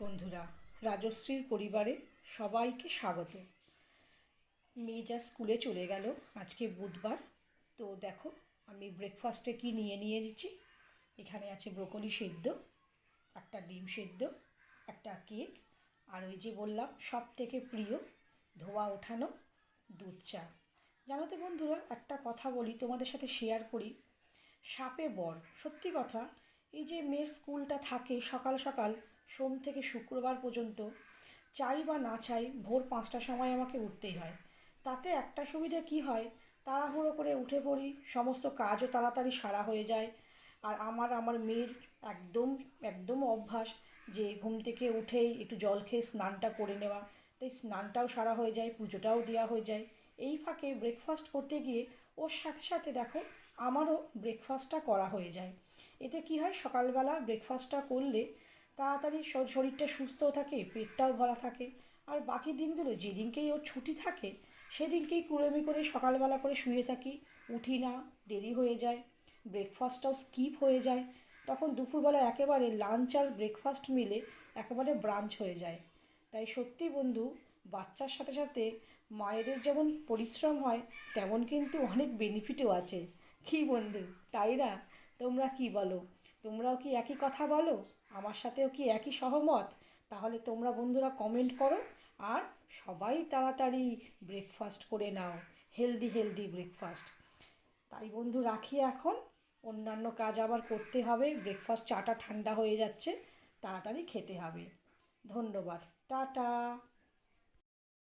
বন্ধুরা, রাজশ্রীর পরিবারে সবাইকে স্বাগত। মেয়ে যা স্কুলে চলে গেল, আজকে বুধবার। তো দেখো আমি ব্রেকফাস্টে কি নিয়ে দিচ্ছি। এখানে আছে ব্রোকলি সেদ্ধ, একটা ডিম সেদ্ধ, একটা কেক, আর ওই যে বললাম সব থেকে প্রিয় ধোয়া ওঠানো দুধ চা। জানো তো বন্ধুরা, একটা কথা বলি, তোমাদের সাথে শেয়ার করি। শাপে বর, সত্যি কথা। এই যে মেয়ের স্কুলটা থাকে সকাল সকাল, সোম থেকে শুক্রবার পর্যন্ত, চাই বা না চাই ভোর 5টার সময় আমাকে উঠতেই হয়। তাতে একটা সুবিধা কি হয়, তাড়াহুড়ো করে উঠে পড়ি, সমস্ত কাজও তাড়াতাড়ি সারা হয়ে যায়। আর আমার মেয়ের একদম একদম অভ্যাস যে ঘুম থেকে উঠেই একটু জল খেয়ে স্নানটা করে নেওয়া। তাই স্নানটাও সারা হয়ে যায়, পুজোটাও দেওয়া হয়ে যায়। এই ফাঁকে ব্রেকফাস্ট করতে গিয়ে ওর সাথে সাথে দেখো আমারও ব্রেকফাস্টটা করা হয়ে যায়। এতে কি হয়, সকালবেলা ব্রেকফাস্টটা করলে তাড়াতাড়ি শরীরটা সুস্থও থাকে, পেটটাও ভরা থাকে। আর বাকি দিনগুলো যেদিনকেই ওর ছুটি থাকে সেদিনকেই কুড়েমি করে সকালবেলা করে শুয়ে থাকি, উঠি না, দেরি হয়ে যায়, ব্রেকফাস্টটাও স্কিপ হয়ে যায়। তখন দুপুরবেলা একেবারে লাঞ্চ আর ব্রেকফাস্ট মিলে একেবারে ব্রাঞ্চ হয়ে যায়। তাই সত্যি বন্ধু, বাচ্চার সাথে সাথে মায়েদের যেমন পরিশ্রম হয়, তেমন কিন্তু অনেক বেনিফিটও আছে। কি বন্ধু, তাই না? তোমরা কি বলো? তোমরাও কি একই কথা বলো? আমার সাথেও কি একই সহমত? তাহলে তোমরা বন্ধুরা কমেন্ট করো। আর সবাই তাড়াতাড়ি ব্রেকফাস্ট করে নাও, হেলদি হেলদি ব্রেকফাস্ট। তাই বন্ধু রাখি এখন, অন্যান্য কাজ আবার করতে হবে। ব্রেকফাস্ট চাটা ঠান্ডা হয়ে যাচ্ছে, তাড়াতাড়ি খেতে হবে। ধন্যবাদ, টাটা।